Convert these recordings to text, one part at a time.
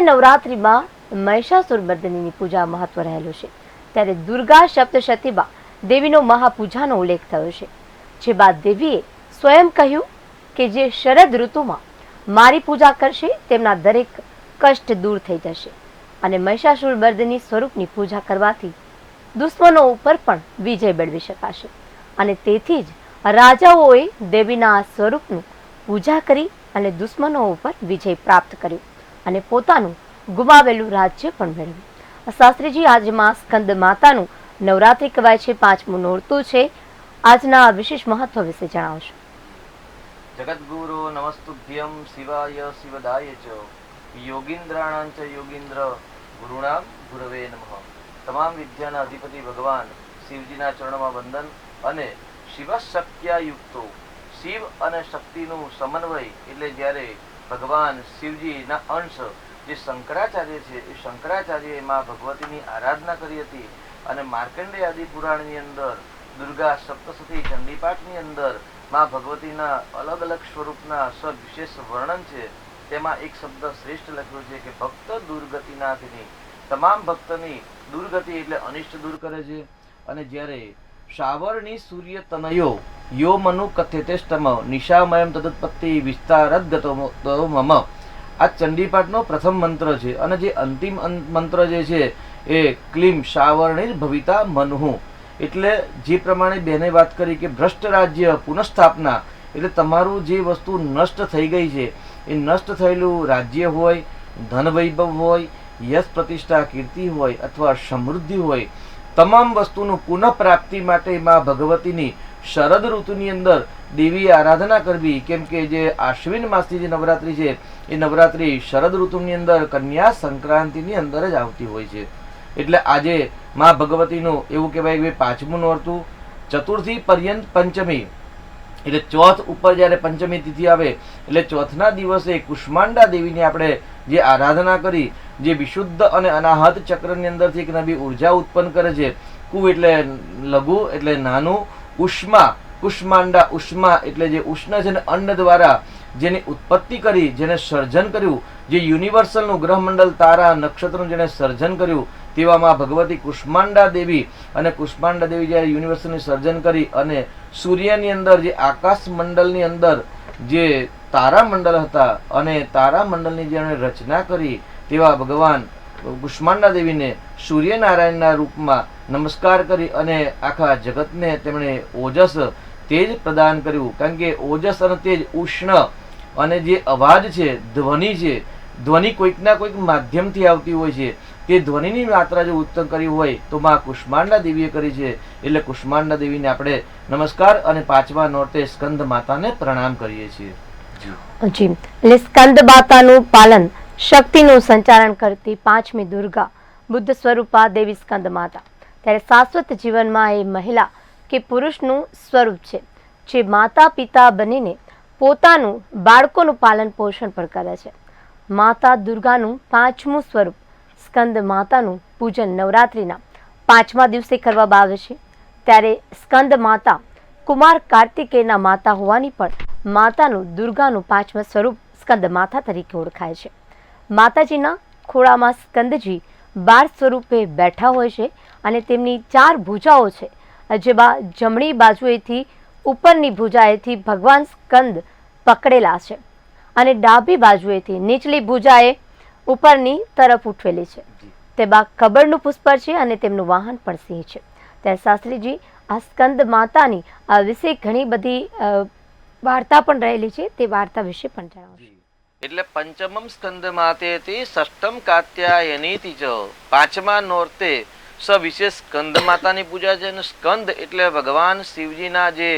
નવરાત્રિમાં મહિષાસુરમર્દિનીની પૂજા મહત્વ રહેલું છે, ત્યારે દુર્ગા સપ્તશતીમાં દેવીનો મહાપૂજાનો ઉલ્લેખ થયો છે, જે બાદ દેવીએ સ્વયં કહ્યું કે જે શરદ ઋતુમાં મારી પૂજા કરશે તેમના દરેક કષ્ટ દૂર થઈ જશે અને મહિષાસુરમર્દિની સ્વરૂપની પૂજા કરવાથી દુશ્મનો ઉપર પણ વિજય મેળવી શકાશે અને તેથી જ રાજાઓએ દેવીના આ સ્વરૂપનું પૂજા કરી અને દુશ્મનો ઉપર વિજય પ્રાપ્ત કર્યો અને પોતાનું ગુમાવેલું રાજ્ય પણ મેળવ્યું। શાસ્ત્રીજી, આજમાં સ્કંદ માતાનું નવરાત્રિ કહેવાય છે, 5મું નોરતું છે, આજના વિશેષ મહત્વ વિશે જણાવશો। જગદગુરુ નમસ્તુભ્યમ શિવાય શિવદાય ચ યોગીન્દ્રાણાં ચ યોગીન્દ્ર ગુરુણામ ગુરવે નમઃ। તમામ વિદ્યાના અધિપતિ ભગવાન શિવજીના ચરણોમાં વંદન અને શિવશક્ત્યાયુક્તો શિવ અને શક્તિનું સમન્વય એટલે જ્યારે ભગવાન શિવજીના અંશ જે શંકરાચાર્ય છે એ શંકરાચાર્યએ માં ભગવતીની આરાધના કરી હતી અને માર્કંડેય આદિ પુરાણની અંદર દુર્ગા સપ્તશતી ચંડીપાઠની અંદર માં ભગવતીના અલગ અલગ સ્વરૂપના સવિશેષ વર્ણન છે। તેમાં એક શબ્દ શ્રેષ્ઠ લખ્યો છે કે ભક્ત દુર્ગતિનાથની, તમામ ભક્તની દુર્ગતિ એટલે અનિષ્ટ દૂર કરે છે। અને જ્યારે શાવરની સૂર્ય તનયો યો મનુ કથ્યતેષ્ટમ નિશામયમ તદુત્પત્તિ વિસ્તારદગતો મમ, આ ચંડીપાઠનો પ્રથમ મંત્ર છે અને જે અંતિમ મંત્ર જે છે એ ક્લીમ શાવર્ણિર ભવિતા મનુઃ, એટલે જે પ્રમાણે બેને વાત કરી કે ભ્રષ્ટ રાજ્ય પુનઃસ્થાપના એટલે તમારું જે વસ્તુ નષ્ટ થઈ ગઈ છે એ નષ્ટ થયેલું રાજ્ય હોય, ધન વૈભવ હોય, યશ પ્રતિષ્ઠા કીર્તિ હોય અથવા સમૃદ્ધિ હોય, તમામ વસ્તુનું પુનઃ પ્રાપ્તિ માટે માં ભગવતીની શરદ ઋતુની અંદર દેવી આરાધના કરવી, કેમ કે જે આશ્વિન માસની જે નવરાત્રિ છે એ નવરાત્રિ શરદ ઋતુની અંદર કન્યા સંક્રાંતિની અંદર જ આવતી હોય છે। એટલે આજે માં ભગવતીનું એવું કહેવાય કે 5મું નોરતું, ચતુર્થી પર્યંત પંચમી એટલે ચોથ ઉપર જ્યારે પંચમી તિથિ આવે એટલે ચોથના દિવસે કુષ્માંડા દેવીની આપણે જે આરાધના કરી, જે વિશુદ્ધ અને અનાહત ચક્રની અંદરથી એક નવી ઉર્જા ઉત્પન્ન કરે છે। કુ એટલે લઘુ એટલે નાનું, ઉષ્મા કુષ્માંડા ઉષ્મા એટલે જે ઉષ્ણ છે ને અન્ન દ્વારા જેની ઉત્પત્તિ કરી, જેને સર્જન કર્યું, જે યુનિવર્સલનું ગ્રહમંડળ તારા નક્ષત્રનું જેને સર્જન કર્યું તેવામાં ભગવતી કુષ્માંડા દેવી, અને કુષ્માંડા દેવી જ્યારે યુનિવર્સલનું સર્જન કરી અને સૂર્યની અંદર જે આકાશ મંડળની અંદર જે તારામંડળ હતા અને તારામંડળની જેણે રચના કરી તેવા ભગવાન કુષ્માંડા દેવીને સૂર્યનારાયણના રૂપમાં નમસ્કાર કરી અને આખા જગતને તેમણે ઓજસ તેજ પ્રદાન કર્યું। કારણ કે ઓજસ અને તેજ, ઉષ્ણ અને જે અવાજ છે, ધ્વનિ છે, ધ્વનિ કોઈકના કોઈક માધ્યમથી આવતી હોય છે, તે ધ્વનિની માત્રા જો ઉત્પન્ન કરી હોય તો માં કુષ્માંડા દેવીએ કરી છે। એટલે કુષ્માંડા દેવીને આપણે નમસ્કાર અને 5મા નોરતે સ્કંદ માતાને પ્રણામ કરીએ છીએ। જી, એટલે સ્કંદ માતાનું પાલન, શક્તિનું સંચાલન કરતી 5મી દુર્ગા બુદ્ધ સ્વરૂપા દેવી સ્કંદ માતા, ત્યારે શાશ્વત જીવનમાં એ મહિલા કે પુરુષનું સ્વરૂપ છે, જે માતા પિતા બનીને પોતાનું બાળકોનું પાલન પોષણ પણ કરે છે। માતા દુર્ગાનું 5મું સ્વરૂપ સ્કંદ માતાનું પૂજન નવરાત્રિના 5મા દિવસે કરવામાં આવે છે। ત્યારે સ્કંદ માતા કુમાર કાર્તિકેયના માતા હોવાની પણ માતાનું દુર્ગાનું 5મા સ્વરૂપ સ્કંદ માતા તરીકે ઓળખાય છે। માતાજીના ખોળામાં સ્કંદજી 12 સ્વરૂપે બેઠા હોય છે અને તેમની 4 ભુજાઓ છે, જેમાં જમણી બાજુએથી ઉપરની ભુજાએથી ભગવાન સ્કંદ પકડેલા છે અને ડાબી બાજુએથી નીચલી ભુજાએ ઉપરની તરફ ઉઠવેલી છે। તેમાં કબરનું પુષ્પ છે અને તેમનું વાહન પણ સિંહ છે। ત્યારે શાસ્ત્રીજી, આ સ્કંદ માતાની આ વિશે ઘણી બધી વાર્તા પણ રહેલી છે, તે વાર્તા વિશે પણ જણાવશો। એટલે પંચમમ સ્કંદ માતેતી ષષ્ઠમ કાત્યાયનીતિ ચ, 5મા નોરતે સવિશેષ સ્કંદ માતાની પૂજા છે। અને સ્કંદ એટલે ભગવાન શિવજીના જે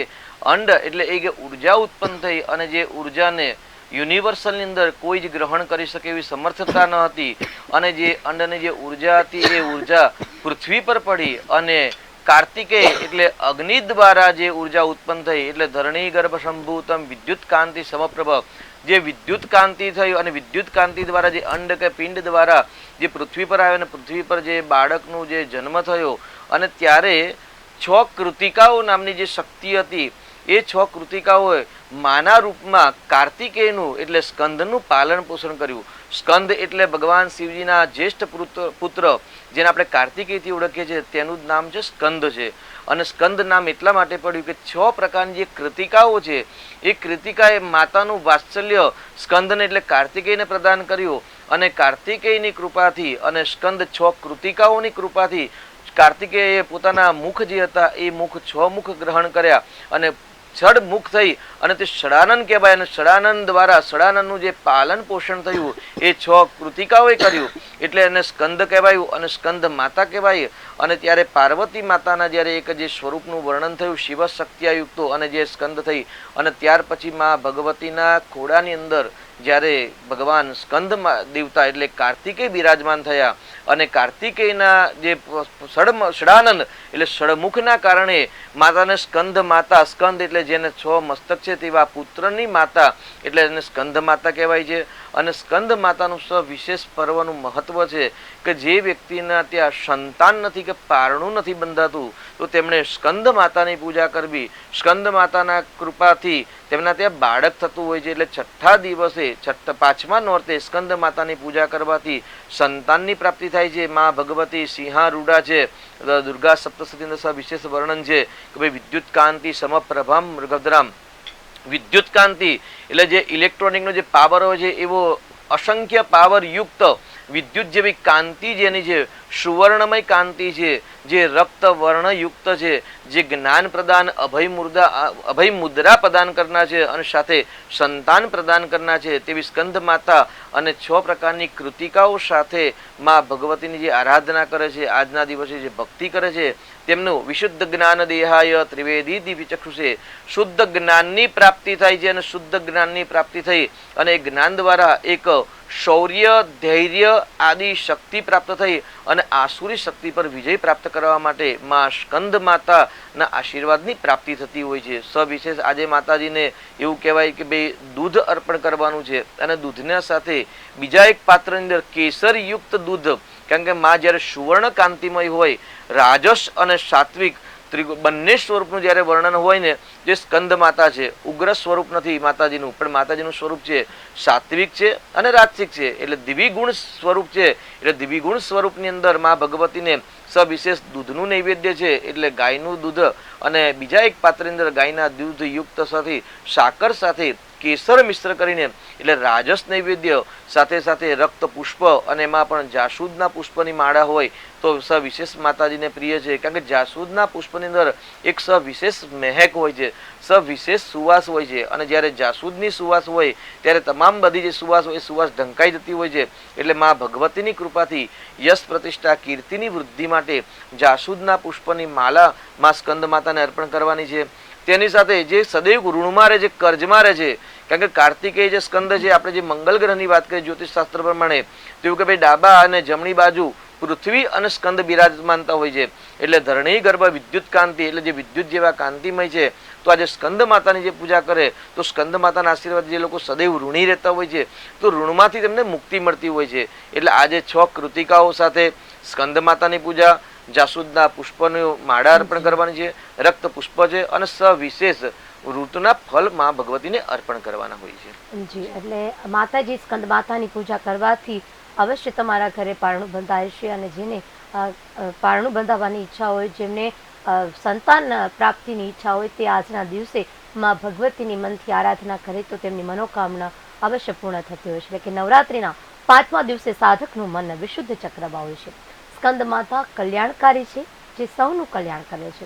અંડ એટલે એ ઉર્જા ઉત્પન્ન થઈ અને જે ઉર્જાને યુનિવર્સલની અંદર કોઈ જ ગ્રહણ કરી શકે એવી સમર્થતા ન હતી અને જે અંડની જે ઉર્જા હતી એ ઉર્જા પૃથ્વી પર પડી અને કાર્તિકેય એટલે અગ્નિ દ્વારા જે ઉર્જા ઉત્પન્ન થઈ એટલે ધરણી ગર્ભ સંભૂતમ વિદ્યુત કાંતિ સમપ્રભ, જે વિદ્યુત કાંતિ થઈ અને વિદ્યુત કાંતિ દ્વારા જે અંડ કે પિંડ દ્વારા જે પૃથ્વી પર આવ્યો અને પૃથ્વી પર જે બાળકનું જે જન્મ થયો અને ત્યારે 6 કૃતિકાઓ નામની જે શક્તિ હતી એ 6 કૃતિકાઓએ માના રૂપમાં કાર્તિકેયનું એટલે સ્કંદનું પાલન પોષણ કર્યું. સ્કંદ એટલે ભગવાન શિવજીના જ્યેષ્ઠ પુત્ર જેને આપણે કાર્તિકેયથી ઓળખીએ છીએ તેનું જ નામ છે સ્કંદ છે. અને સ્કંદ નામ એટલા માટે પડ્યું કે 6 પ્રકારની જે કૃતિકાઓ છે એ કૃતિકાએ માતાનું વાત્સલ્ય સ્કંદને એટલે કાર્તિકેયને પ્રદાન કર્યું. અને કાર્તિકેયની કૃપાથી અને સ્કંદ 6 કૃતિકાઓની કૃપાથી કાર્તિકેયે પોતાના મુખ જે હતા એ મુખ 6 મુખ ગ્રહણ કર્યા અને ષડ મુખ થઈ અને તે ષડાનંદ કહેવાય. અને ષડાનંદ દ્વારા ષડાનંદનું જે પાલન પોષણ થયું એ 6 કૃતિકાઓએ કર્યું એટલે એને સ્કંદ કહેવાયું અને સ્કંદ માતા કહેવાય. અને ત્યારે પાર્વતી માતાના જ્યારે એક જે સ્વરૂપનું વર્ણન થયું શિવ શક્તિયુક્તો અને જે સ્કંદ થઈ અને ત્યાર પછી માં ભગવતીના ખોડાની અંદર જ્યારે ભગવાન સ્કંદ દેવતા એટલે કાર્તિકેય બિરાજમાન થયા અને કાર્તિકેયના જે ષડાનંદ એટલે ષડમુખના કારણે માતાને સ્કંદ માતા, સ્કંદ એટલે જેને 6 મસ્તક છે તેવા પુત્રની માતા એટલે એને સ્કંદ માતા કહેવાય છે. અને સ્કંદ માતાનું વિશેષ પર્વનું મહત્વ છે કે જે વ્યક્તિના ત્યાં સંતાન નથી કે પારણું નથી બંધાતું તો તેમણે સ્કંદ માતાની પૂજા કરવી. સ્કંદ માતાના કૃપાથી તેમના ત્યાં બાળક થતું હોય છે. એટલે 6થા દિવસે 5મા નોરતે સ્કંદ માતાની પૂજા કરવાથી સંતાનની પ્રાપ્તિ થાય છે. માં ભગવતી સિંહારૂઢા છે. દુર્ગા સપ્તશતીનું વિશેષ વર્ણન છે કે ભાઈ વિદ્યુત કાંતિ સમપ્રભામ મૃગદ્રામ. વિદ્યુત કાંતિ એટલે જે ઇલેક્ટ્રોનિકનો જે પાવર હોય છે એવો અસંખ્ય પાવર યુક્ત વિદ્યુત જેવી કાંતિ જેની છે, સુવર્ણમય કાંતિ છે, જે રક્ત વર્ણયુક્ત છે, જે જ્ઞાન પ્રદાન અભય મુદ્રા પ્રદાન કરનાર છે અને સાથે સંતાન પ્રદાન કરનાર છે તેવી સ્કંદ માતા અને 6 પ્રકારની કૃતિકાઓ સાથે માં ભગવતીની જે આરાધના કરે છે, આજના દિવસે જે ભક્તિ કરે છે તેમનું વિશુદ્ધ જ્ઞાન દેહાય ત્રિવેદી દિવ્યચક્ષુષે શુદ્ધ જ્ઞાનની પ્રાપ્તિ થાય છે. અને શુદ્ધ જ્ઞાનની પ્રાપ્તિ થઈ અને એ જ્ઞાન દ્વારા એક શૌર્ય, ધૈર્ય આદિ શક્તિ પ્રાપ્ત થઈ અને આસુરી શક્તિ પર વિજય પ્રાપ્ત કરવા માટે માં સ્કંદ માતાના આશીર્વાદની પ્રાપ્તિ થતી હોય છે. સવિશેષ આજે માતાજીને એવું કહેવાય કે ભાઈ દૂધ અર્પણ કરવાનું છે અને દૂધના સાથે બીજા એક પાત્રની અંદર કેસર યુક્ત દૂધ, કારણ કે માં જ્યારે સુવર્ણ કાંતિમય હોય, રાજસ અને સાત્વિક બંને સ્વરૂપનું જ્યારે વર્ણન હોય ને, જે સ્કંદ માતા છે ઉગ્ર સ્વરૂપ નથી માતાજીનું, પણ માતાજીનું સ્વરૂપ છે સાત્વિક છે અને રાજસિક છે એટલે દ્વિગુણ સ્વરૂપ છે. એટલે દ્વિગુણ સ્વરૂપની અંદર માં ભગવતીને સવિશેષ દૂધનું નૈવેદ્ય છે એટલે ગાયનું દૂધ અને બીજા એક પાત્રની અંદર ગાયના દૂધ યુક્ત સાથે સાકર સાથે કેસર મિશ્ર કરીને એટલે રાજસ નૈવેદ્ય સાથે સાથે રક્ત પુષ્પ અને એમાં પણ જાસૂદના પુષ્પની માળા હોય તો સવિશેષ માતાજીને પ્રિય છે. કારણ કે જાસૂદના પુષ્પની અંદર એક સવિશેષ મહેક હોય છે, સવિશેષ સુવાસ હોય છે અને જ્યારે જાસૂદની સુવાસ હોય ત્યારે તમામ બધી જે સુવાસ હોય એ સુવાસ ઢંકાઈ જતી હોય છે. એટલે માં ભગવતીની કૃપાથી યશ પ્રતિષ્ઠા કીર્તિની વૃદ્ધિ માટે જાસૂદના પુષ્પની માલા માં સ્કંદ માતાને અર્પણ કરવાની છે. તેની સાથે જે સદૈવ ઋણમાં રહે છે, કર્જમાં રહે છે, કારણ કે કાર્તિકેય જે સ્કંદ છે, આપણે જે મંગલ ગ્રહની વાત કરીએ જ્યોતિષશાસ્ત્ર પ્રમાણે તેવું કે ભાઈ ડાબા અને જમણી બાજુ પૃથ્વી અને સ્કંદ બિરાજમાનતા હોય છે. એટલે ધરણી ગર્ભ વિદ્યુત કાંતિ એટલે જે વિદ્યુત જેવા કાંતિમય છે. તો આજે સ્કંદ માતાની જે પૂજા કરે તો સ્કંદ માતાના આશીર્વાદ જે લોકો સદૈવ ઋણી રહેતા હોય છે તો ઋણમાંથી તેમને મુક્તિ મળતી હોય છે. એટલે આજે 6 કૃતિકાઓ સાથે સ્કંદ માતાની પૂજા, જાસૂદના પુષ્પની માળા અર્પણ કરવાની છે, રક્ત પુષ્પ છે અને સવિશેષ ઋતુના ફળ માં ભગવતીને અર્પણ કરવાના હોય છે. જી, એટલે માતાજી સ્કંદ માતાની પૂજા કરવાથી અવશ્ય તમારા ઘરે પારણું બંધાય છે અને જેને પારણું બંધાવવાની ઈચ્છા હોય, જેમને સંતાન પ્રાપ્તિની ઈચ્છા હોય તે આજના દિવસે માં ભગવતીની મનથી આરાધના કરે તો તેમની મનોકામના અવશ્ય પૂર્ણ થતી હોય છે. એટલે કે નવરાત્રિના 5મા દિવસે સાધકનું મન વિશુદ્ધ ચક્રમાં હોય છે. સ્કંદ માતા કલ્યાણકારી છે જે સૌનું કલ્યાણ કરે છે.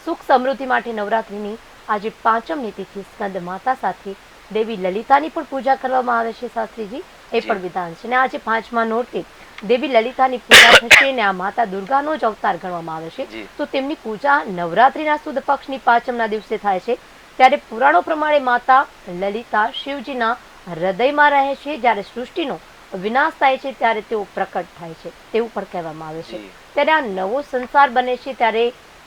સુખ સમૃદ્ધિ માટે નવરાત્રિની આજે 5મની તિથિ સ્કંદ માતા સાથે દેવી લલિતાની પણ પૂજા કરવામાં આવે છે. શાસ્ત્રીજી એ પણ વિધાન છે અને આજે 5મા નોરતે દેવી લલિતાની પૂજા થશે અને આ માતા દુર્ગાનો જ અવતાર ગણવામાં આવે છે. તો તેમની પૂજા નવરાત્રિના સુદ પક્ષની 5મના દિવસે થાય છે. ત્યારે પુરાણો પ્રમાણે માતા લલિતા શિવજીના હૃદયમાં રહે છે. જ્યારે સૃષ્ટિનો વિનાશ થાય છે ત્યારે તેઓ પ્રકટ થાય છે તેવું પણ કહેવામાં આવે છે. ત્યારે આ નવો સંસાર બને છે ત્યારે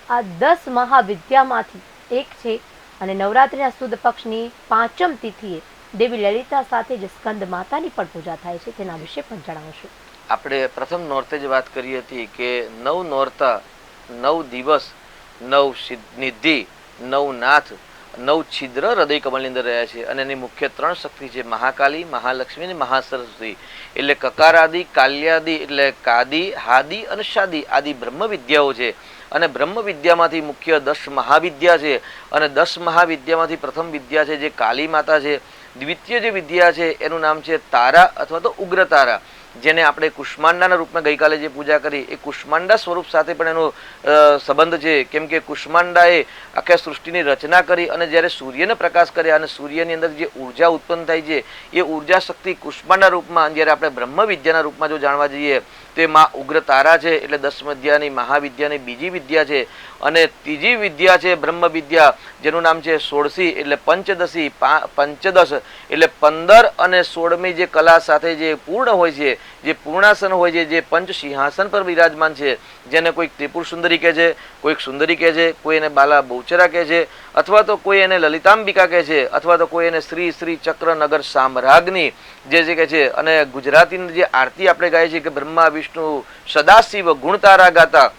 આ 10 મહાવિદ્યામાંથી એક છે અને નવરાત્રિના સુદ પક્ષની 5મ તિથિએ દેવી લલિતા સાથે જ સ્કંદ માતાની પણ પૂજા થાય છે તેના વિશે પણ જણાવશું. આપણે પ્રથમ નોરતે જ વાત કરી હતી કે 9 નોરતા 9 દિવસ 9 નિધિ 9 નાથ 9 છિદ્ર હૃદય કમળની અંદર રહ્યા છે અને એની મુખ્ય 3 શક્તિ છે મહાકાલી, મહાલક્ષ્મી અને મહાસરસ્વતી. એટલે કકારાદિ, કાલ્યાદિ એટલે કાદિ, હાદિ અને શાદિ આદિ બ્રહ્મ વિદ્યાઓ છે. અને બ્રહ્મ વિદ્યામાંથી મુખ્ય 10 મહાવિદ્યા છે અને 10 મહાવિદ્યામાંથી પ્રથમ વિદ્યા છે જે કાલી માતા છે. દ્વિતીય જે વિદ્યા છે એનું નામ છે તારા અથવા તો ઉગ્ર તારા, જેને આપણે કુષ્માંડાના રૂપમાં ગઈકાલે જે પૂજા કરી એ કુષ્માંડા સ્વરૂપ સાથે પણ એનો સંબંધ છે. કેમ કે કુષ્માંડાએ આખા સૃષ્ટિની રચના કરી અને જ્યારે સૂર્યને પ્રકાશ કર્યા અને સૂર્યની અંદર જે ઉર્જા ઉત્પન્ન થાય છે એ ઉર્જા શક્તિ કુષ્માંડા રૂપમાં, જ્યારે આપણે બ્રહ્મ વિદ્યાના રૂપમાં જો જાણવા જઈએ તો એ માં ઉગ્ર તારા છે. એટલે 10 વિદ્યાની મહાવિદ્યાની બીજી વિદ્યા છે. અને ત્રીજી વિદ્યા છે બ્રહ્મ વિદ્યા, જેનું નામ છે ષોડશી એટલે પંચદશી. પંચદશ એટલે 15 અને 16મી જે કલા સાથે જે પૂર્ણ હોય છે, જે પૂર્ણાસન હોય છે, જે પંચ સિંહાસન પર વિરાજમાન છે, જેને કોઈક ત્રિપુર સુંદરી કહે છે, કોઈક સુંદરી કહે છે, કોઈ એને બાલા બહુચરા કહે છે, અથવા તો કોઈ એને લલિતાંબિકા કહે છે, અથવા તો કોઈ એને શ્રી શ્રી ચક્ર નગર સામ્રાજ્ઞી જે કહે છે. અને ગુજરાતીની જે આરતી આપણે ગાય છે કે બ્રહ્મા વિષ્ણુ સદાશિવ ગુણતારા ગાતા,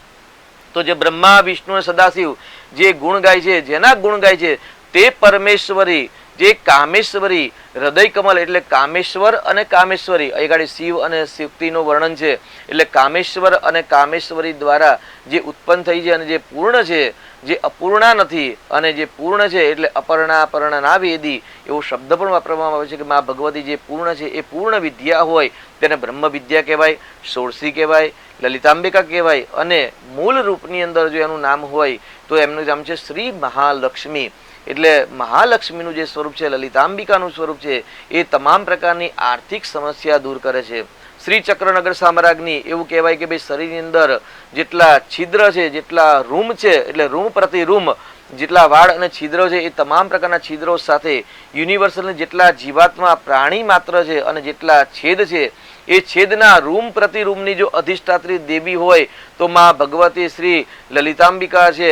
તો જે બ્રહ્મા વિષ્ણુ અને સદાશિવ જે ગુણ ગાય છે, જેના ગુણ ગાય છે તે પરમેશ્વરી, જે કામેશ્વરી હૃદય કમલ એટલે કામેશ્વર અને કામેશ્વરી, અહીં શિવ અને શક્તિનું વર્ણન છે. એટલે કામેશ્વર અને કામેશ્વરી દ્વારા જે ઉત્પન્ન થઈ છે અને જે પૂર્ણ છે, જે અપૂર્ણા નથી, અને જે પૂર્ણ છે એટલે અપર્ણા અપર્ણા ના વેદી એવો શબ્દ પણ વાપરવામાં આવે છે કે મા ભગવતી જે પૂર્ણ છે એ પૂર્ણ વિદ્યા હોય તેને બ્રહ્મ વિદ્યા કહેવાય, ષોડશી કહેવાય, લલિતાંબિકા કહેવાય. અને મૂળ રૂપની અંદર જો એનું નામ હોય તો એમનું નામ છે શ્રી મહાલક્ષ્મી. એટલે મહાલક્ષ્મીનું જે સ્વરૂપ છે, લલિતાંબિકાનું સ્વરૂપ છે, એ તમામ પ્રકારની આર્થિક સમસ્યા દૂર કરે છે. શ્રી ચક્રનગર સામ્રાજ્ઞી એવું કહેવાય કે ભાઈ શરીરની અંદર જેટલા છિદ્ર છે, જેટલા રૂમ છે, એટલે રૂમ પ્રતિ રૂમ જેટલા વાળ અને છિદ્રો છે એ તમામ પ્રકારના છિદ્રો સાથે યુનિવર્સલ જેટલા જીવાત્મા પ્રાણી માત્ર છે અને જેટલા છેદ છે એ છેદના રૂમ પ્રતિ રૂમની જો અધિષ્ઠાત્રી દેવી હોય તો માં ભગવતી શ્રી લલિતાંબિકા છે,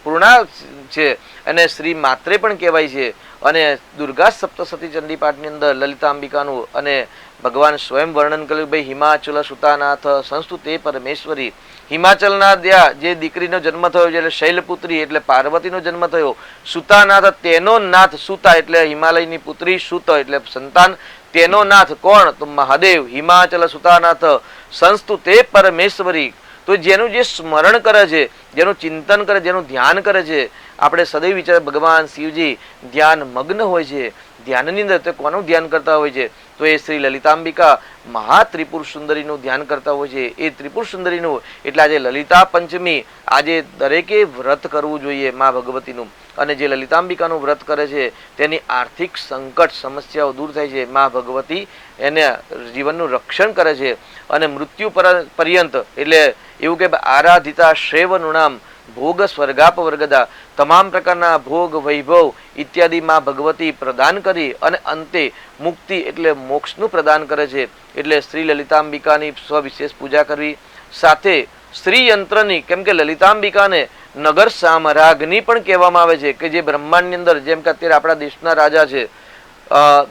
પૂર્ણા છે, અને શ્રી માત્રે પણ કહેવાય છે. અને દુર્ગા સપ્તસતી ચંડીપાઠની અંદર લલિતાંબિકાનું અને ભગવાન સ્વયં વર્ણન કર્યું ભાઈ હિમાચલ સુતાનાથ સંસ્તુતે પરમેશ્વરી. હિમાચલના જે દીકરીનો જન્મ થયો છે એટલે શૈલપુત્રી એટલે પાર્વતીનો જન્મ થયો. સુતાનાથ તેનો નાથ, સુતા એટલે હિમાલયની પુત્રી, સુત એટલે સંતાન, તેનો નાથ કોણ તો મહાદેવ. હિમાચલ સુતાનાથ સંસ્તુતે પરમેશ્વરી. તો જેનું જે સ્મરણ કરે છે, જેનું ચિંતન કરે, જેનું ધ્યાન કરે છે, આપણે સદૈવ વિચાર ભગવાન શિવજી ધ્યાન મગ્ન હોય છે. ધ્યાનની અંદર તો કોનું ધ્યાન કરતા હોય છે તો એ શ્રી લલિતાંબિકા મહા ત્રિપુર સુંદરીનું ધ્યાન કરતા હોય છે. એ ત્રિપુર સુંદરીનું એટલે આજે લલિતા પંચમી આજે દરેકે વ્રત કરવું જોઈએ મા ભગવતીનું. અને જે લલિતાંબિકાનું વ્રત કરે છે તેની આર્થિક સંકટ સમસ્યાઓ દૂર થાય છે. મા ભગવતી એને જીવનનું રક્ષણ કરે છે અને મૃત્યુ પર્યંત એટલે એવું કે આરાધિતા શૈવનું નામ ભોગ સ્વર્ગાપ વર્ગદા, તમામ પ્રકારના ભોગ વૈભવ ઇત્યાદિ માં ભગવતી પ્રદાન કરી અને અંતે મુક્તિ એટલે મોક્ષનું પ્રદાન કરે છે. એટલે શ્રી લલિતાંબિકાની સ્વવિશેષ પૂજા કરવી, સાથે શ્રી યંત્રની, કેમ કે લલિતાંબિકાને નગર સામ્રાજ્ઞી પણ કહેવામાં આવે છે કે જે બ્રહ્માંડની અંદર જેમ કે અત્યારે આપણા દેશના રાજા છે,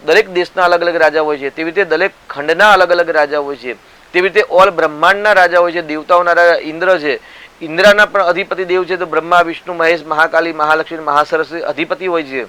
દરેક દેશના અલગ અલગ રાજા હોય છે, તેવી રીતે દરેક ખંડના અલગ અલગ રાજા હોય છે, તેવી રીતે ઓલ બ્રહ્માંડના રાજા હોય છે. દેવતાઓના રાજા ઇન્દ્ર છે, ઇન્દ્રના પણ અધિપતિ દેવ છે તો બ્રહ્મા વિષ્ણુ મહેશ મહાકાલી મહાલક્ષ્મી મહાસરસ્વતી અધિપતિ હોય છે.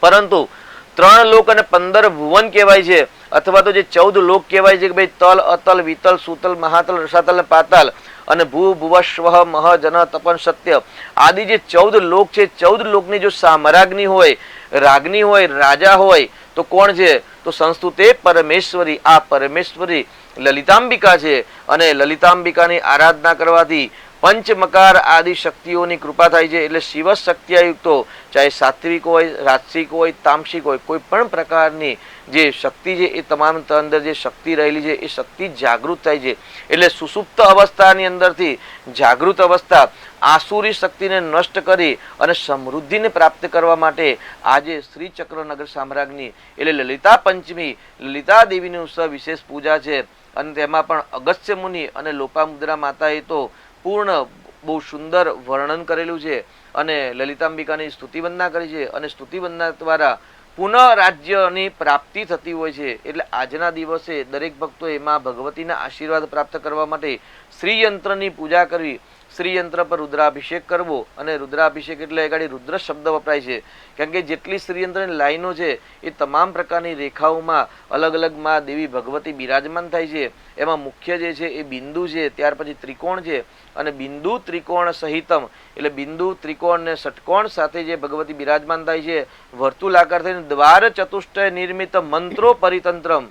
પરંતુ 3 લોક અને 15 ભુવન કહેવાય છે, અથવા તો જે 14 લોક કહેવાય છે કે ભાઈ તલ અતલ વિતલ સુતલ મહાતલ રસાતલ અને પાતાલ અને ભૂ ભુવ સ્વ મહ જન તપન સત્ય આદિ જે 14 લોક છે, 14 લોકની જો સામ્રાજ્ઞી હોય, રાજ્ઞી હોય, રાજા હોય તો કોણ છે તો સંસ્તુતે પરમેશ્વરી. આ પરમેશ્વરી લલિતાંબિકા છે અને લલિતાંબિકાની આરાધના કરવાથી પંચમકાર આદિ શક્તિઓની કૃપા થાય છે. એટલે શિવ શક્તિયુક્તો ચાહે સાત્વિક હોય, રાજસિક હોય, તામસિક હોય, કોઈ પણ પ્રકારની જે શક્તિ છે એ તમામ અંદર જે શક્તિ રહેલી છે એ શક્તિ જાગૃત થાય છે. એટલે સુસુપ્ત અવસ્થાની અંદરથી જાગૃત અવસ્થા આસુરી શક્તિને નષ્ટ કરી અને સમૃદ્ધિને પ્રાપ્ત કરવા માટે આજે શ્રી ચક્રનગર સામ્રાજ્ઞી એટલે લલિતા પંચમી લલિતા દેવીની વિશેષ પૂજા છે. અને તેમાં પણ અગસ્ત્ય મુનિ અને લોપામુદ્રા માતાએ તો પૂર્ણ બહુ સુંદર વર્ણન કરેલું છે અને લલિતાંબિકાની સ્તુતિ વંદના કરી છે. અને સ્તુતિ વંદના દ્વારા પુનઃ રાજ્યની પ્રાપ્તિ થતી હોય છે. એટલે આજના દિવસે દરેક ભક્તો એમાં ભગવતીના આશીર્વાદ પ્રાપ્ત કરવા માટે શ્રીયંત્રની પૂજા કરવી, શ્રીયંત્ર પર રુદ્રાભિષેક કરવો. અને રુદ્રાભિષેક એટલે ગાડી રુદ્ર શબ્દ વપરાય છે, કારણ કે જેટલી શ્રીયંત્રની લાઈનો છે એ તમામ પ્રકારની રેખાઓમાં અલગ અલગ માં દેવી ભગવતી બિરાજમાન થાય છે. એમાં મુખ્ય જે છે એ બિંદુ છે, ત્યાર પછી ત્રિકોણ છે, અને બિંદુ ત્રિકોણ સહિતમ એટલે બિંદુ ત્રિકોણ ને ષટકોણ સાથે જે ભગવતી બિરાજમાન થાય છે, વર્તુલાકાર થઈને દ્વાર ચતુષ્ટય નિર્મિત મંત્રો પરિતંત્રમ,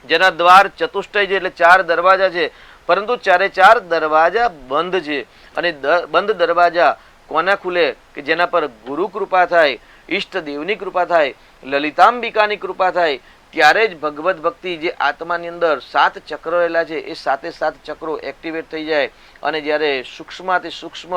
જેના દ્વાર ચતુષ્ટય છે એટલે 4 દરવાજા છે, પરંતુ 4 દરવાજા બંધ છે. અને બંધ દરવાજા કોના ખુલે કે જેના પર ગુરુ કૃપા થાય, ઈષ્ટ દેવની કૃપા થાય, લલિતાંબિકાની કૃપા થાય, ત્યારે જ ભગવત ભક્તિ જે આત્માની અંદર 7 ચક્ર રહેલા છે એ 7 ચક્રો એક્ટિવેટ થઈ જાય. અને જ્યારે સૂક્ષ્મથી સૂક્ષ્મ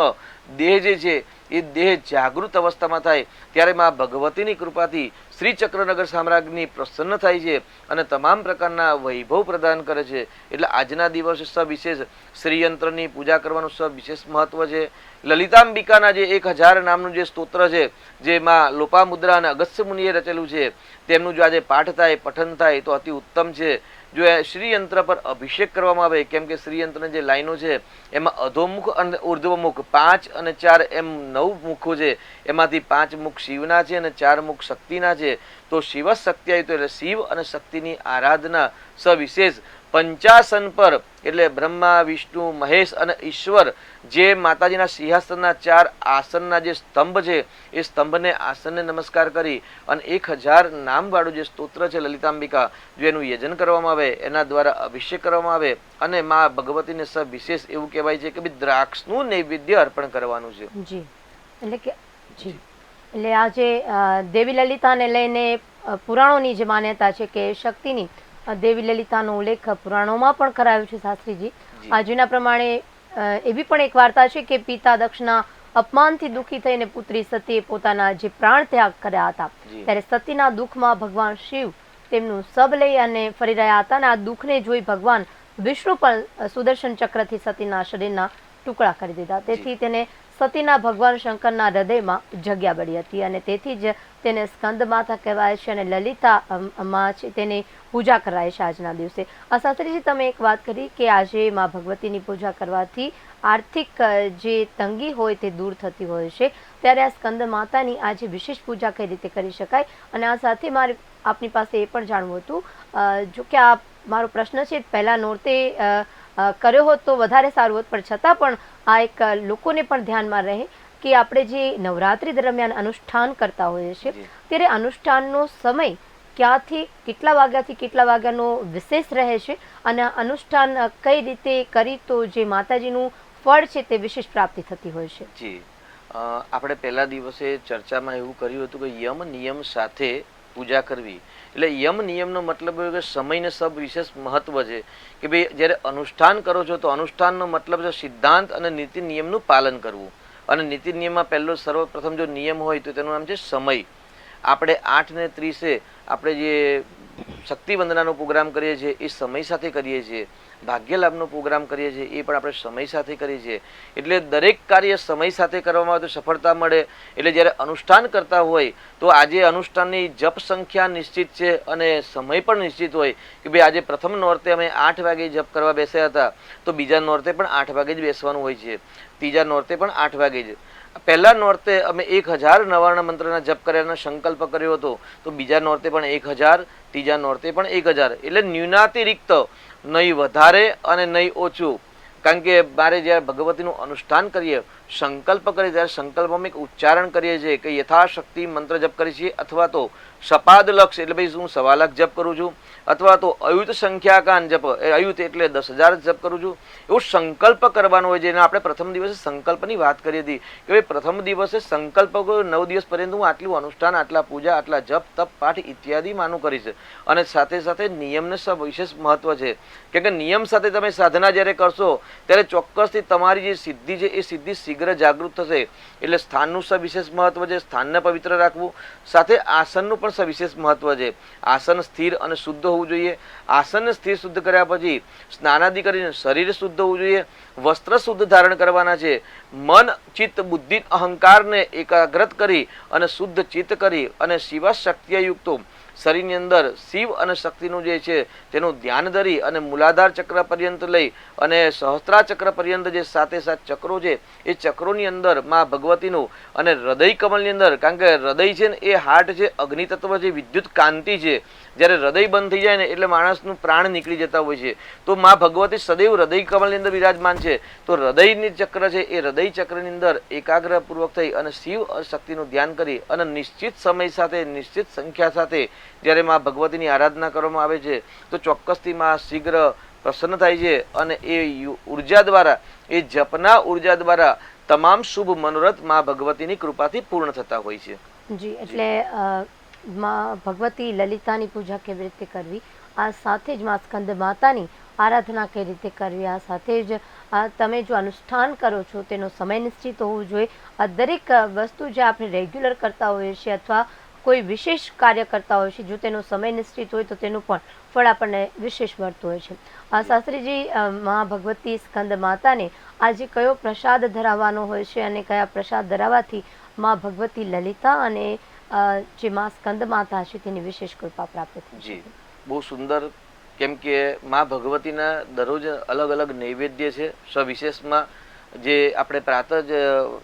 દેહ જે છે એ દેહ જાગૃત અવસ્થામાં થાય ત્યારે માં ભગવતીની કૃપાથી શ્રી ચક્રનગર સામ્રાજ્ઞી પ્રસન્ન થાય છે અને તમામ પ્રકારના વૈભવ પ્રદાન કરે છે. એટલે આજના દિવસે સવિશેષ શ્રીયંત્રની પૂજા કરવાનું સવિશેષ મહત્વ છે. લલિતાંબિકાના જે 1000 નામનું જે સ્તોત્ર છે, જેમાં લોપામુદ્રા અને અગસ્ત્ય મુનિએ રચેલું છે, તેમનું જો આજે પાઠ થાય, પઠન થાય તો અતિ ઉત્તમ છે. જો શ્રીયંત્ર પર અભિષેક કરવામાં આવે, કેમ કે શ્રીયંત્રની જે લાઈનો છે એમાં અધોમુખ અને ઉર્ધ્વમુખ 5 અને 4 એમ 9 મુખો છે. એમાંથી 5 મુખ શિવના છે અને 4 મુખ શક્તિના છે. તો શિવ શક્તિ આવી તો એટલે શિવ અને શક્તિની આરાધના સવિશેષ પંચાસન પર એટલે બ્રહ્મા, વિષ્ણુ, મહેશ અને ઈશ્વર જે માતાજીના સિંહાસનના 4 આસનના જે સ્તંભ છે એ સ્તંભને આસનને નમસ્કાર કરી અને 1000 નામવાળું જે સ્તોત્ર છે લલિતાંબિકા, જો એનું યજન કરવામાં આવે, એના દ્વારા અભિષેક કરવામાં આવે અને માં ભગવતીને સવિશેષ એવું કહેવાય છે કે ભાઈ દ્રાક્ષનું નૈવેદ્ય અર્પણ કરવાનું છે. જી એટલે કે જી એટલે આ જે દેવી લલિતાને લઈને પુરાણોની જે માન્યતા છે કે શક્તિની દેવી લલિતાનો ઉલ્લેખ પુરાણોમાં પણ કરાયો છે શાસ્ત્રીજી. આજના પ્રમાણે એવી પણ એક વાર્તા છે કે પિતા દક્ષના અપમાનથી દુઃખી થઈને પુત્રી સતીએ પોતાના જે પ્રાણ ત્યાગ કર્યા હતા, ત્યારે સતીના દુઃખમાં ભગવાન શિવ તેમનું સબ લઈ અને ફરી રહ્યા હતા. અને આ દુઃખને જોઈ ભગવાન વિષ્ણુ પણ સુદર્શન ચક્રથી સતીના શરીરના ટુકડા કરી દીધા. તેથી તેને સતીના ભગવાન શંકરના હૃદયમાં જગ્યા મળી હતી અને તેથી જ તેને સ્કંદ માતા કહેવાય છે અને લલિતા માં છે તેની પૂજા કરાય છે આજના દિવસે. શાસ્ત્રીજી, તમે એક વાત કરી કે આજે માં ભગવતીની પૂજા કરવાથી આર્થિક જે તંગી હોય તે દૂર થતી હોય છે, ત્યારે આ સ્કંદ માતાની આજે વિશેષ પૂજા કઈ રીતે કરી શકાય? અને આ સાથે મારે આપની પાસે એ પણ જાણવું હતું, જો કે આ મારો પ્રશ્ન છે પહેલા નોરતે કર્યો હોત તો વધારે સારું હોત, પણ છતાં પણ આ એક લોકોને પણ ધ્યાનમાં રહે કે આપણે જે નવરાત્રી દરમિયાન અનુષ્ઠાન કરતા હોઈએ છીએ ત્યારે અનુષ્ઠાનનો સમય ક્યાંથી કેટલા વાગ્યાથી કેટલા વાગ્યાનો વિશેષ રહે છે અને અનુષ્ઠાન કઈ રીતે કરી તો જે માતાજીનું ફળ છે તે વિશેષ પ્રાપ્તિ થતી હોય છે? જી, આપણે પહેલા દિવસે ચર્ચામાં એવું કર્યું હતું કે યમ નિયમ સાથે પૂજા કરવી. એટલે યમ નિયમનો મતલબ એવો કે સમયને સબ વિશેષ મહત્વ છે કે ભાઈ જ્યારે અનુષ્ઠાન કરો છો તો અનુષ્ઠાનનો મતલબ છે સિદ્ધાંત અને નીતિ નિયમનું પાલન કરવું. અને નીતિ નિયમમાં પહેલો સર્વપ્રથમ જો નિયમ હોય તો તેનું નામ છે સમય. આપણે 8:30 આપણે જે શક્તિ વંદનાનો પ્રોગ્રામ કરીએ છીએ એ સમય સાથે કરીએ છીએ, ભાગ્યલાભનો પ્રોગ્રામ કરીએ છીએ એ પણ આપણે સમય સાથે કરીએ છીએ. એટલે દરેક કાર્ય સમય સાથે કરવામાં આવે તો સફળતા મળે. એટલે જ્યારે અનુષ્ઠાન કરતા હોય તો આજે અનુષ્ઠાનની જપ સંખ્યા નિશ્ચિત છે અને સમય પણ નિશ્ચિત હોય કે ભાઈ આજે પ્રથમ નોરતે અમે 8 વાગે જપ કરવા બેસ્યા હતા તો બીજા નોરતે પણ 8 વાગે જ બેસવાનું હોય છે, ત્રીજા નોરતે પણ 8 વાગે જ. પહેલા નોરતે અમે 1000 નવાર્ણ મંત્રના જપ કર્યાનો સંકલ્પ કર્યો હતો તો બીજા નોરતે પણ 1000, ત્રીજા નોરતે પણ 1000. એટલે ન્યૂનાતિરિક્ત, નહીં વધારે અને નહીં ઓછું. કારણ કે મારે જ્યારે ભગવતીનું અનુષ્ઠાન કરીએ, સંકલ્પ કરીએ ત્યારે સંકલ્પમાં એક ઉચ્ચારણ કરીએ છીએ કે યથાશક્તિ મંત્ર જપ કરીએ છીએ, અથવા તો સપાદ લક્ષ એટલે ભાઈ હું 1.25 લાખ જપ કરું છું, અથવા તો અયુત સંખ્યાકાન જપ, અયુત એટલે 10,000 જપ કરું છું. એવો સંકલ્પ કરવાનો હોય છે. એને આપણે પ્રથમ દિવસે સંકલ્પની વાત કરી હતી કે ભાઈ પ્રથમ દિવસે સંકલ્પ 9 દિવસ પર્યંત હું આટલું અનુષ્ઠાન, આટલા પૂજા, આટલા જપ તપ પાઠ ઇત્યાદિ માનું કરીશ. અને સાથે સાથે નિયમને સબ વિશેષ મહત્વ છે. કેમ કે નિયમ સાથે તમે સાધના જ્યારે કરશો ત્યારે ચોક્કસથી તમારી જે સિદ્ધિ છે એ સિદ્ધિ શીઘ્ર જાગૃત થશે. એટલે સ્થાનનું સવિશેષ મહત્વ છે, સ્થાનને પવિત્ર રાખવું, સાથે આસનનું પણ સવિશેષ મહત્વ છે. આસન સ્થિર અને શુદ્ધ હોવું જોઈએ. આસનને સ્થિર શુદ્ધ કર્યા પછી સ્નાનાદિ કરીને શરીર શુદ્ધ હોવું જોઈએ. વસ્ત્ર શુદ્ધ ધારણ કરવાના છે. મન, ચિત્ત, બુદ્ધિ, અહંકારને એકાગ્રત કરી અને શુદ્ધ ચિત્ત કરી અને શિવ શક્તિયુક્ત શરીરની અંદર શિવ અને શક્તિનું જે છે તેનું ધ્યાન ધરી અને મૂલાધાર ચક્ર પર્યંત લઈ અને સહસ્ત્રા ચક્ર પર્યંત જે 7 ચક્રો છે એ ચક્રોની અંદર માં ભગવતીનું અને હૃદય કમલની અંદર, કારણ કે હૃદય છે ને એ હાર્ટ છે, અગ્નિ તત્વ છે, વિદ્યુત કાંતિ છે. જ્યારે હૃદય બંધ થઈ જાય ને એટલે માણસનું પ્રાણ નીકળી જતા હોય છે. તો માં ભગવતી સદૈવ હૃદય કમલની અંદર વિરાજમાન છે. તો હૃદયની ચક્ર છે એ હૃદય ચક્રની અંદર એકાગ્રપૂર્વક થઈ અને શિવ શક્તિનું ધ્યાન કરી અને નિશ્ચિત સમય સાથે, નિશ્ચિત સંખ્યા સાથે જ્યારે માં ભગવતીની આરાધના કરવામાં આવે છે તો ચોક્કસથી માં શીઘ્ર પ્રસન્ન થાય છે અને એ ઉર્જા દ્વારા, એ જપના ઉર્જા દ્વારા તમામ શુભ મનોરથ માં ભગવતીની કૃપાથી પૂર્ણ થતા હોય છે. જી, એટલે માં ભગવતી લલિતાની પૂજા કેવી રીતે કરવી, આ સાથે જ માં સ્કંદ માતાની આરાધના કઈ રીતે કરવી, આ સાથે જ તમે જો અનુષ્ઠાન કરો છો તેનો સમય નિશ્ચિત હોવો જોઈએ. આ દરેક વસ્તુ જે આપણે રેગ્યુલર કરતા હોઈએ છીએ અથવા કોઈ વિશેષ કાર્ય કરતા હોય છે, જો તેનો સમય નિશ્ચિત હોય તો તેનું પણ ફળ આપણને વિશેષ મળતું હોય છે. શાસ્ત્રીજી, માં ભગવતી સ્કંદ માતાને આજે કયો પ્રસાદ ધરાવવાનો હોય છે અને કયા પ્રસાદ ધરાવવાથી માં ભગવતી લલિતા અને જે માં સ્કંદ માતા છે તેની વિશેષ કૃપા પ્રાપ્ત થાય છે? બહુ સુંદર. કેમ કે માં ભગવતીના દરરોજ અલગ અલગ નૈવેદ્ય છે. સવિશેષમાં જે આપણે પ્રાતઃ જ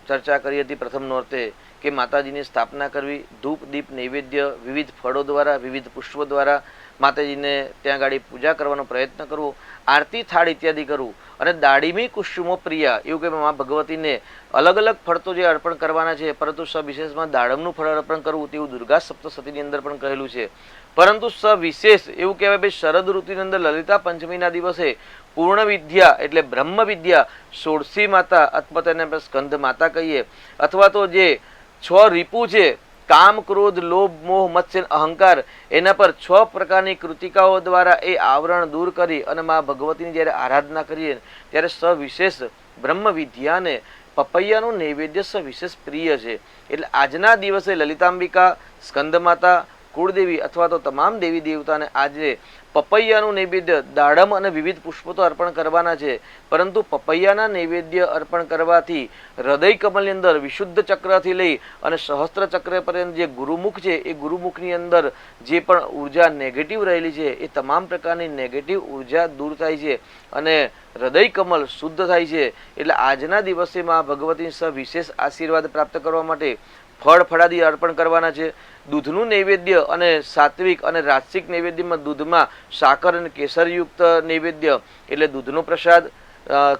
ચર્ચા કરી હતી પ્રથમ નોરતે કે માતાજીની સ્થાપના કરવી, ધૂપ દીપ નૈવેદ્ય વિવિધ ફળો દ્વારા, વિવિધ પુષ્પો દ્વારા માતાજીને ત્યાં ગાડી પૂજા કરવાનો પ્રયત્ન કરવો, આરતી થાળ ઇત્યાદિ કરવું અને દાડીમી કુસુમો પ્રિયા, એવું કે માં ભગવતીને અલગ અલગ ફળ તો જે અર્પણ કરવાના છે પરંતુ સવિશેષમાં દાડમનું ફળ અર્પણ કરવું તેવું દુર્ગા સપ્તશતીની અંદર પણ કહેલું છે. પરંતુ સવિશેષ એવું કહેવાય ભાઈ શરદ ઋતુની અંદર લલિતા પંચમીના દિવસે પૂર્ણ વિદ્યા એટલે બ્રહ્મ વિદ્યા, ષોડશી માતા અથવા તેને આપણે સ્કંદ માતા કહીએ, અથવા તો જે 6 રીપુ છે, કામ, ક્રોધ, લોભ, મોહ, મત્સ્ય, અહંકાર, એના પર 6 પ્રકારની કૃતિકાઓ દ્વારા એ આવરણ દૂર કરી અને માં ભગવતીની જ્યારે આરાધના કરીએ ત્યારે સવિશેષ બ્રહ્મ વિદ્યાને પપૈયાનું નૈવેદ્ય સવિશેષ પ્રિય છે. એટલે આજના દિવસે લલિતાંબિકા, સ્કંદ માતા, કુળદેવી અથવા તો તમામ દેવી દેવતાને આજે પપૈયાનું નૈવેદ્ય, દાડમ અને વિવિધ પુષ્પો તો અર્પણ કરવાના છે, પરંતુ પપૈયાના નૈવેદ્ય અર્પણ કરવાથી હૃદય કમલની અંદર વિશુદ્ધ ચક્રથી લઈ અને સહસ્ત્ર ચક્ર પર્યંત જે ગુરુમુખ છે એ ગુરુમુખની અંદર જે પણ ઉર્જા નેગેટિવ રહેલી છે એ તમામ પ્રકારની નેગેટિવ ઉર્જા દૂર થાય છે અને હૃદય કમલ શુદ્ધ થાય છે. એટલે આજના દિવસે માં ભગવતી સવિશેષ આશીર્વાદ પ્રાપ્ત કરવા માટે ફળ ફળાદી અર્પણ કરવાના છે. દૂધનું નૈવેદ્ય અને સાત્વિક અને રાજસિક નૈવેદ્યમાં દૂધમાં સાકર અને કેસરયુક્ત નૈવેદ્ય એટલે દૂધનો પ્રસાદ,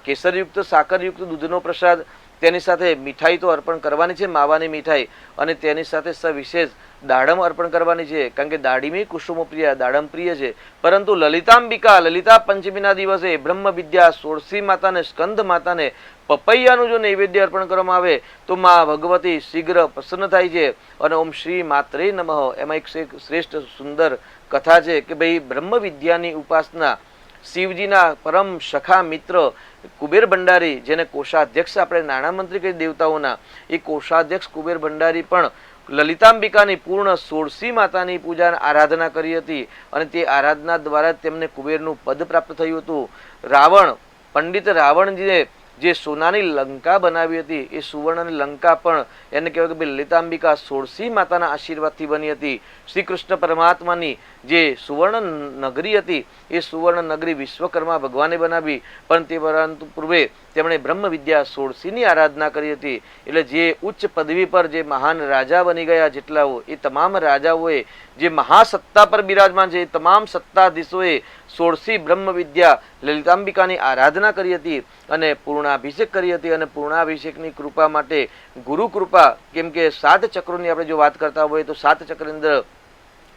કેસરયુક્ત સાકરયુક્ત દૂધનો પ્રસાદ, તેની સાથે મીઠાઈ તો અર્પણ કરવાની છે, માવાની મીઠાઈ, અને તેની સાથે સવિશેષ દાડમ અર્પણ કરવાની છે, કારણ કે દાડીમી કુસુમો પ્રિય, દાડમ પ્રિય છે. પરંતુ લલિતાંબિકા, લલિતા પંચમીના દિવસે બ્રહ્મ વિદ્યા, ષોડશી માતાને, સ્કંદ માતાને પપૈયાનું જો નૈવેદ્ય અર્પણ કરવામાં આવે તો માં ભગવતી શીઘ્ર પ્રસન્ન થાય છે. અને ઓમ શ્રી માત્રે નમઃ એમાં એક શ્રેષ્ઠ સુંદર કથા છે કે ભાઈ બ્રહ્મ વિદ્યાની ઉપાસના શિવજીના પરમ સખા મિત્ર કુબેર ભંડારી, જેને કોષાધ્યક્ષ આપણે નાણામંત્રી કહી દેવતાઓના, એ કોષાધ્યક્ષ કુબેર ભંડારી પણ લલિતાંબિકાની પૂર્ણ ષોડશી માતાની પૂજા આરાધના કરી હતી અને તે આરાધના દ્વારા તેમને કુબેરનું પદ પ્રાપ્ત થયું હતું. રાવણ, પંડિત રાવણજીએ જે સોનાની લંકા બનાવી હતી એ સુવર્ણની લંકા પણ એને કહેવાય કે લલિતાંબિકા ષોડશી માતાના આશીર્વાદથી બની હતી. શ્રી કૃષ્ણ પરમાત્માની જે સુવર્ણ નગરી હતી એ સુવર્ણ નગરી વિશ્વકર્મા ભગવાને બનાવી, પણ તે પરંતુ પૂર્વે તેમણે બ્રહ્મ વિદ્યા ષોડશીની આરાધના કરી હતી. એટલે જે ઉચ્ચ પદવી પર જે મહાન રાજા બની ગયા જેટલાઓ, એ તમામ રાજાઓએ જે મહાસત્તા પર બિરાજમાન છે એ તમામ સત્તાધીશોએ ષોડશી બ્રહ્મ વિદ્યા લલિતાંબિકાની આરાધના કરી હતી અને પૂર્ણાભિષેક કરી હતી. અને પૂર્ણાભિષેકની કૃપા માટે ગુરુ કૃપા, કેમ કે 7 ચક્રોની આપણે જો વાત કરતા હોય તો 7 ચક્રની અંદર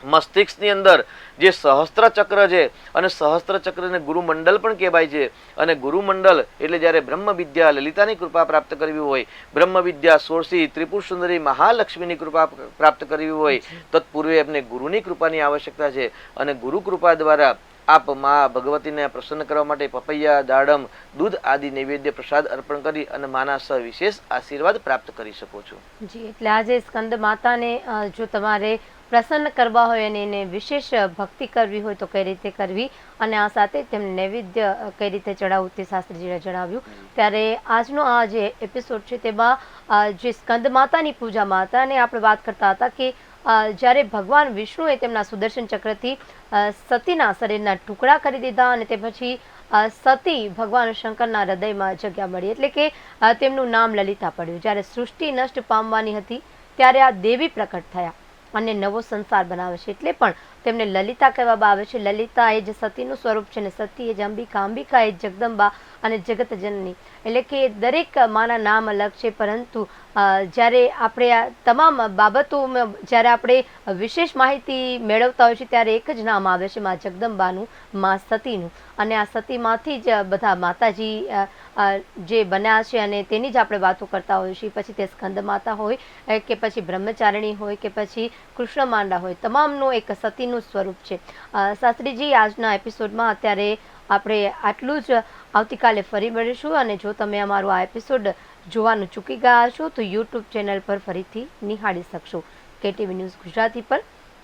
મસ્તિષ્કની અંદર જે સહસ્ત્ર ચક્ર છે અને સહસ્ત્ર ચક્રને ગુરુમંડળ પણ કહેવાય છે. અને ગુરુમંડળ એટલે જ્યારે બ્રહ્મ વિદ્યા લલિતાની કૃપા પ્રાપ્ત કરવી હોય, બ્રહ્મ વિદ્યા ષોડશી ત્રિપુર સુંદરી મહાલક્ષ્મીની કૃપા પ્રાપ્ત કરવી હોય, તત્પૂર્વે એમને ગુરુની કૃપાની આવશ્યકતા છે. અને ગુરુ કૃપા દ્વારા આપ મા ભગવતીને પ્રસન્ન કરવા માટે પપૈયા, દાડમ, દૂધ આદિ નૈવેદ્ય પ્રસાદ અર્પણ કરી અને માના સવિશેષ આશીર્વાદ પ્રાપ્ત કરી શકો છો. જી, એટલે આજે સ્કંદ માતાને જો તમારે પ્રસન્ન કરવા હોય અને એને વિશેષ ભક્તિ કરવી હોય તો કઈ રીતે કરવી અને આ સાથે તેમને નૈવેદ્ય કઈ રીતે ચડાવવું તે શાસ્ત્રીજીએ જણાવ્યું. ત્યારે આજનો આ જે એપિસોડ છે તેમાં જે સ્કંદ માતાની પૂજામાં હતા અને આપણે વાત કરતા હતા કે જ્યારે ભગવાન વિષ્ણુએ તેમના સુદર્શન ચક્રથી સતીના શરીરના ટુકડા કરી દીધા અને તે પછી સતી ભગવાન શંકરના હૃદયમાં જગ્યા મળી, એટલે કે તેમનું નામ લલિતા પડ્યું. જ્યારે સૃષ્ટિ નષ્ટ પામવાની હતી ત્યારે આ દેવી પ્રકટ થયા અને નવો સંસાર બનાવે છે, એટલે પણ તેમને લલિતા કહેવામાં આવે છે. લલિતા એ જ સતીનું સ્વરૂપ છે અને સતી એ જ અંબિકા, અંબિકા એ જગદંબા અને જગત જનની, એટલે કે દરેક માના નામ અલગ છે. પરંતુ જ્યારે આપણે આ તમામ બાબતોમાં જ્યારે આપણે વિશેષ માહિતી મેળવતા હોય છે ત્યારે એક જ નામ આવે છે, મા જગદંબાનું, મા સતીનું. અને આ સતીમાંથી જ બધા માતાજી જે બન્યા છે અને તેની જ આપણે વાતો કરતા હોઈએ છીએ. પછી તે સ્કંદ માતા હોય કે પછી બ્રહ્મચારિણી હોય કે પછી કૃષ્ણ માંડા હોય, તમામનું એક સતીનું સ્વરૂપ છે. શાસ્ત્રીજી આજના એપિસોડમાં અત્યારે આપણે આટલું જ. આવતીકાલે ફરી મળીશું અને જો તમે અમારો આ એપિસોડ જોવાનું ચૂકી ગયા છો તો યુટ્યુબ ચેનલ પર ફરીથી નિહાળી શકશો, KTV ન્યૂઝ ગુજરાતી પર.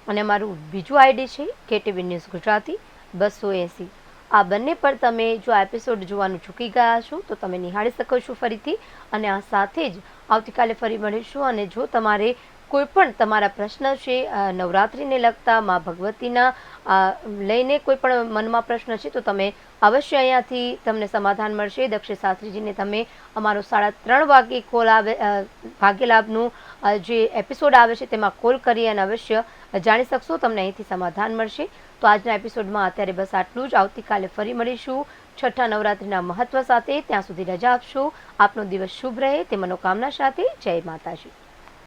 અને અમારું બીજું આઈડી છે KTV ન્યૂઝ ગુજરાતી 280. આ બંને પર તમે જો આ એપિસોડ જોવાનું ચૂકી ગયા છો તો તમે નિહાળી શકો છો ફરીથી. અને આ સાથે જ આવતીકાલે ફરી મળીશું. અને જો તમારે કોઈ પણ તમારા પ્રશ્ન છે નવરાત્રિને લગતા, મા ભગવતીના લઈને કોઈ પણ મનમાં પ્રશ્ન છે તો તમે અવશ્ય અહીંયાથી તમને સમાધાન મળશે. દક્ષિણ શાસ્ત્રીજીને તમે અમારો 3:30 વાગે કોલ આવે, ભાગ્યલાભનું જે એપિસોડ આવે છે તેમાં કોલ કરી અને અવશ્ય જાણી શકશો, તમને અહીંથી સમાધાન મળશે. તો આજના એપિસોડમાં અત્યારે બસ આટલું જ. આવતીકાલે ફરી મળીશું છઠ્ઠા નવરાત્રિના મહત્વ સાથે. ત્યાં સુધી રજા આપશો. આપનો દિવસ શુભ રહે તે મનોકામના સાથે. જય માતાજી.